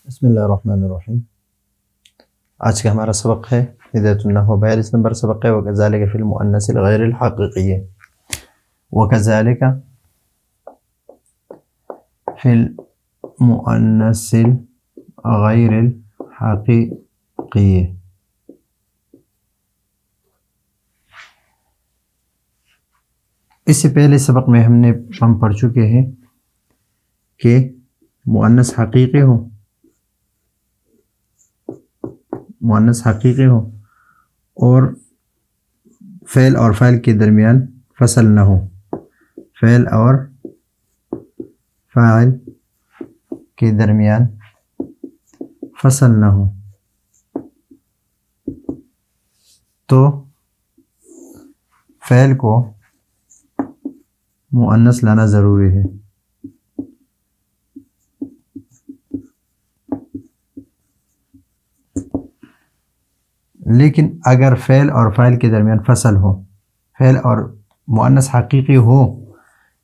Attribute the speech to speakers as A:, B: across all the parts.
A: بسم اللہ الرحمن الرحیم۔ آج کا ہمارا سبق ہے ہدایۃ النحو 42 نمبر سبق ہے وَكَذَلِكَ فِي الْمُؤَنَّثِ الْغَيْرِ الْحَقِيقِيِّ۔ وَكَذَلِكَ فِي الْمُؤَنَّثِ الْغَيْرِ الْحَقِيقِيِّ۔ اس سے پہلے سبق میں ہم پڑھ چکے ہیں کہ مؤنث حقیقی ہو، مؤنث حقیقی ہو اور فعل اور فاعل کے درمیان فصل نہ ہو، فعل اور فاعل کے درمیان فصل نہ ہو تو فعل کو مؤنث لانا ضروری ہے۔ لیکن اگر فعل اور فاعل کے درمیان فصل ہو، فعل اور مؤنث حقیقی ہو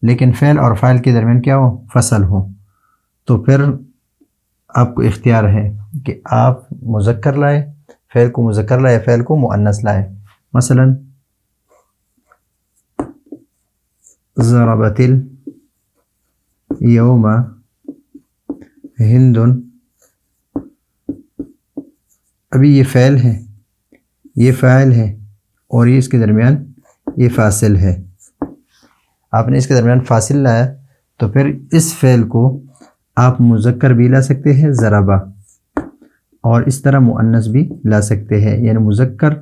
A: لیکن فعل اور فاعل کے درمیان کیا ہو؟ فصل ہو، تو پھر آپ کو اختیار ہے کہ آپ مذکر لائے، فعل کو مذکر لائے، فعل کو مؤنث لائے۔ مثلا ضربت اليوم ہند، ابھی یہ فعل ہے، یہ فاعل ہے اور یہ اس کے درمیان یہ فاصل ہے، آپ نے اس کے درمیان فاصل لایا تو پھر اس فعل کو آپ مذکر بھی لا سکتے ہیں ضربہ، اور اس طرح مؤنث بھی لا سکتے ہیں، یعنی مذکر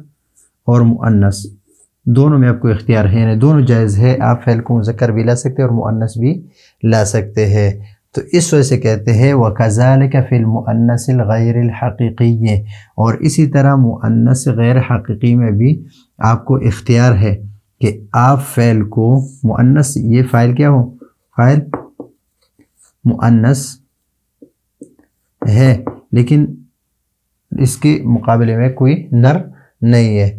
A: اور مؤنث دونوں میں آپ کو اختیار ہے، یعنی دونوں جائز ہے، آپ فعل کو مذکر بھی لا سکتے ہیں اور مؤنث بھی لا سکتے ہیں۔ تو اس وجہ سے کہتے ہیں وَكَذَلِكَ فِي الْمُؤَنَّثِ الْغَيْرِ الْحَقِيقِيِّ، اور اسی طرح مؤنث غیر حقیقی میں بھی آپ کو اختیار ہے کہ آپ فعل کو مؤنث، یہ فاعل کیا ہو؟ فاعل مؤنث ہے لیکن اس کے مقابلے میں کوئی نر نہیں ہے،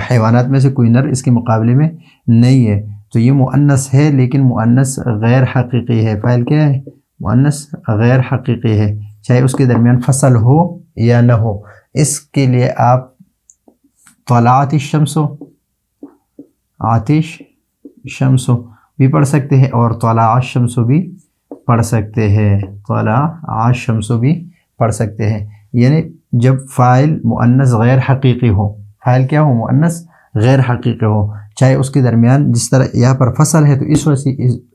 A: حیوانات میں سے کوئی نر اس کے مقابلے میں نہیں ہے، تو یہ مؤنث ہے لیکن مؤنث غیر حقیقی ہے۔ فاعل کیا ہے؟ مؤنث غیر حقیقی ہے، چاہے اس کے درمیان فصل ہو یا نہ ہو۔ اس کے لیے آپ طلعت الشمس، آتش شمس بھی پڑھ سکتے ہیں اور طلع الشمس بھی پڑھ سکتے ہیں، طلع الشمس بھی پڑھ سکتے ہیں، یعنی جب فاعل مؤنث غیر حقیقی ہو، فاعل کیا ہو؟ مؤنث غیر حقیقی ہو، چاہے اس کے درمیان جس طرح یہاں پر فصل ہے تو اس وجہ سے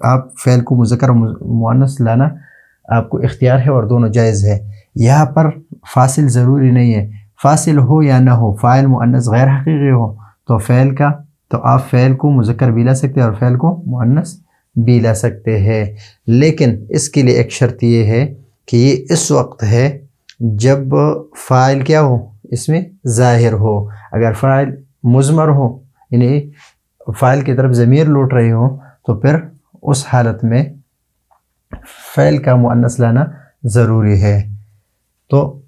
A: آپ فعل کو مذکر مؤنث لانا آپ کو اختیار ہے اور دونوں جائز ہے۔ یہاں پر فاصل ضروری نہیں ہے، فاصل ہو یا نہ ہو، فاعل مؤنث غیر حقیقی ہو تو فعل کا، تو آپ فعل کو مذکر بھی لا سکتے ہیں اور فعل کو مؤنث بھی لا سکتے ہیں، لیکن اس کے لیے ایک شرط یہ ہے کہ یہ اس وقت ہے جب فاعل کیا ہو؟ اس میں ظاہر ہو۔ اگر فاعل مضمر ہو، یعنی فاعل کی طرف ضمیر لوٹ رہی ہو، تو پھر اس حالت میں فعل کا مؤنث لانا ضروری ہے۔ تو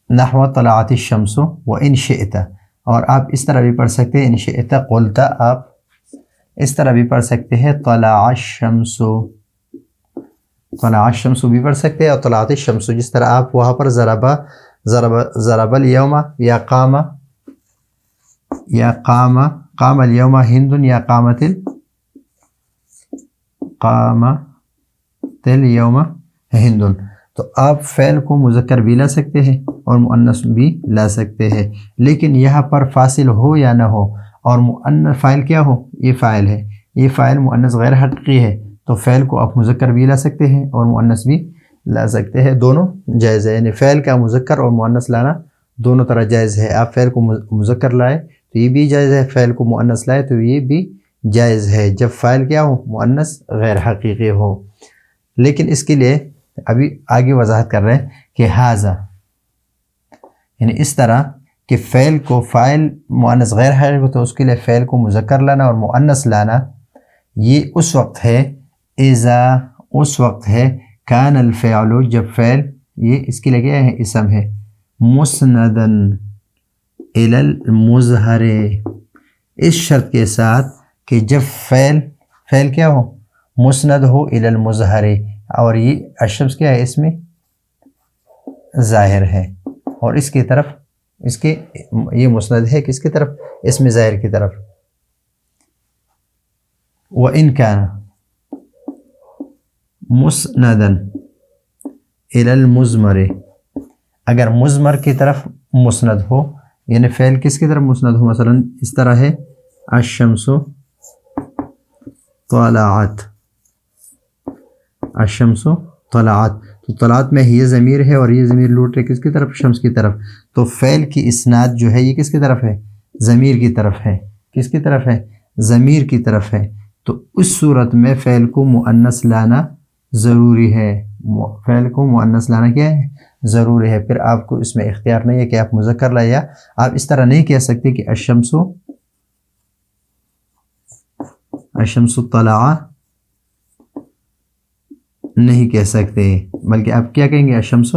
A: نحو طلعت الشمس وان شئت، اور آپ اس طرح بھی پڑھ سکتے ہیں ان شئت قلت، آپ اس طرح بھی پڑھ سکتے ہیں طلع الشمس، طلع الشمس بھی پڑھ سکتے ہیں اور طلعت الشمس، جس طرح آپ وہاں پر ضرب الیوم یا قام الیوم ہند یا قامت الیوم ہند، تو آپ فعل کو مذکر بھی لا سکتے ہیں اور مؤنث بھی لا سکتے ہیں، لیکن یہاں پر فاصل ہو یا نہ ہو اور مؤنث فاعل کیا ہو؟ یہ فاعل ہے، یہ فاعل مؤنث غیر حقیقی ہے تو فعل کو آپ مذکر بھی لا سکتے ہیں اور مؤنث بھی لا سکتے ہیں، دونوں جائز ہے، یعنی فعل کا مذکر اور مؤنث لانا دونوں طرح جائز ہے۔ آپ فعل کو مذکر لائے تو یہ بھی جائز ہے، فعل کو مؤنث لائے تو یہ بھی جائز ہے جب فاعل کیا ہو؟ مؤنث غیر حقیقی ہو۔ لیکن اس کے لیے ابھی آگے وضاحت کر رہے ہیں کہ ھذا، یعنی اس طرح کہ فعل کو فاعل مؤنث غیر حقیقی تو اس کے لیے فعل کو مذکر لانا اور مؤنث لانا، یہ اس وقت ہے اذا، اس وقت ہے کان الفعل، جب فعل، یہ اس کے لیے کیا ہے؟ اسم ہے، مسندن الی المظہر، اس شرط کے ساتھ کہ جب فعل کیا ہو؟ مسند ہو الی المظہر، اور یہ الشمس کیا ہے؟ اس میں ظاہر ہے، اور اس کی طرف اس کے یہ مسند ہے کس کی طرف؟ اسم ظاہر کی طرف۔ وَإِن كَانَ مُسْنَدًا إِلَى الْمُضْمَرِ، اگر مضمر کی طرف مسند ہو، یعنی فعل کس کی طرف مسند ہو، مثلا اس طرح ہے الشمس طلعت، الشمس طلعت، تو طلعت میں یہ ضمیر ہے اور یہ ضمیر لوٹ رہے کس کی طرف؟ شمس کی طرف، تو فعل کی اسناد جو ہے یہ کس کی طرف ہے؟ ضمیر کی طرف ہے۔ کس کی طرف ہے؟ ضمیر کی طرف ہے۔ تو اس صورت میں فعل کو مؤنث لانا ضروری ہے، فعل کو مؤنث لانا کیا ہے؟ ضروری ہے۔ پھر آپ کو اس میں اختیار نہیں ہے کہ آپ مذکر لائے، یا آپ اس طرح نہیں کہہ سکتے کہ الشمس طلع، نہیں کہہ سکتے، بلکہ آپ کیا کہیں گے؟ الشمس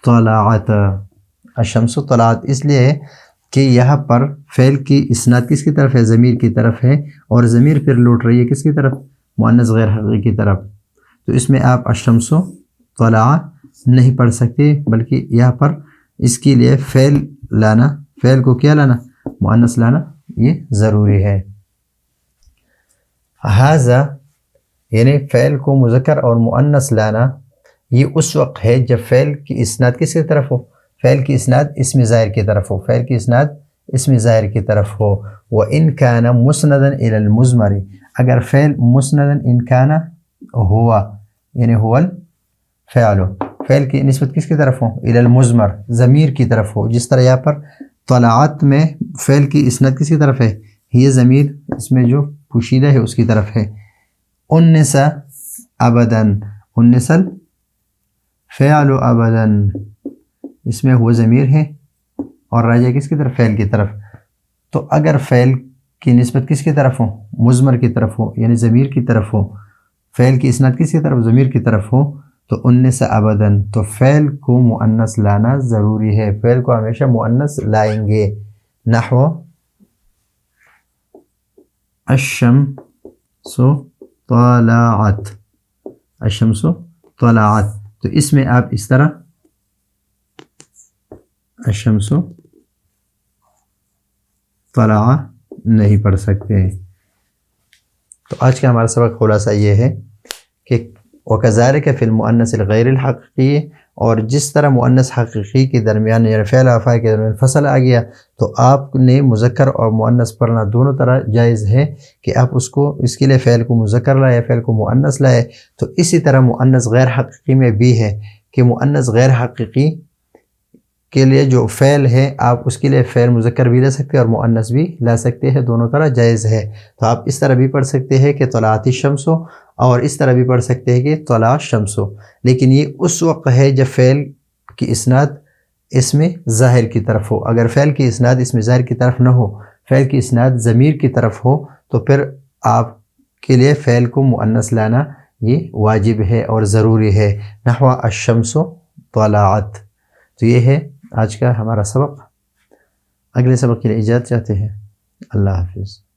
A: طلعت، الشمس طلعت، اس لیے کہ یہاں پر فعل کی اسناد کس کی طرف ہے؟ ضمیر کی طرف ہے، اور ضمیر پھر لوٹ رہی ہے کس کی طرف؟ مؤنث غیر حقیقی کی طرف۔ تو اس میں آپ الشمس طلع نہیں پڑھ سکتے، بلکہ یہاں پر اس کے لیے فعل لانا، فعل کو کیا لانا؟ مؤنث لانا، یہ ضروری ہے۔ ھذا یعنی فعل کو مذکر اور مؤنث لانا یہ اس وقت ہے جب فعل کی اسناد کس کی طرف ہو؟ فعل کی اسناد اسم ظاہر کی طرف ہو، فعل کی اسناد اسم ظاہر کی طرف ہو۔ وَإِن كَانَ مُسْنَدًا إِلَى الْمُضْمَرِ، اگر فعل مسندن ان کانا ہوا، یعنی هو الفعل، فعل کی نسبت کس کی طرف ہو؟ إِلَى الْمُضْمَر، ضمیر کی طرف ہو، جس طرح یہاں پر طلعت میں فعل کی اسناد کس کی طرف ہے؟ یہ ضمیر اس میں جو پوشیدہ ہے اس کی طرف ہے۔ انس ابداً، انس الفعل ابداً، اس میں وہ ضمیر ہے اور راجع کس کی طرف؟ فعل کی طرف۔ تو اگر فعل کی نسبت کس کی طرف ہو؟ مضمر کی طرف ہو، یعنی ضمیر کی طرف ہو، فعل کی اسناد کس کی طرف؟ ضمیر کی طرف ہو، تو انس ابداً، تو فعل کو مؤنث لانا ضروری ہے، فعل کو ہمیشہ مؤنث لائیں گے۔ نحو الشمس طلعت، الشمس طلعت، تو اس میں آپ اس طرح الشمس طلع نہیں پڑھ سکتے۔ تو آج کا ہمارا سبق خلاصہ یہ ہے کہ وَكَذَلِكَ فِي الْمُؤَنَّثِ الْغَيْرِ الْحَقِيقِيِّ، اور جس طرح مؤنث حقیقی کے درمیان یعنی فعل اور فاعل کے درمیان فصل آ گیا، تو آپ نے مذکر اور مؤنث پڑھنا دونوں طرح جائز ہے، کہ آپ اس کے لیے فعل کو مذکر لائے، فعل کو مؤنث لائے۔ تو اسی طرح مؤنث غیر حقیقی میں بھی ہے کہ مؤنث غیر حقیقی کے لیے جو فعل ہے آپ اس کے لیے فعل مذکر بھی لے سکتے ہیں اور مؤنث بھی لا سکتے ہیں، دونوں طرح جائز ہے۔ تو آپ اس طرح بھی پڑھ سکتے ہیں کہ طلعت الشمس، اور اس طرح بھی پڑھ سکتے ہیں کہ طلع الشمس، لیکن یہ اس وقت ہے جب فعل کی اسناد اسم ظاہر کی طرف ہو۔ اگر فعل کی اسناد اسم ظاہر کی طرف نہ ہو، فعل کی اسناد ضمیر کی طرف ہو، تو پھر آپ کے لیے فعل کو مؤنث لانا یہ واجب ہے اور ضروری ہے۔ نحو الشمس طلعت۔ تو یہ ہے آج کا ہمارا سبق۔ اگلے سبق کے لیے اجازت چاہتے ہیں۔ اللہ حافظ۔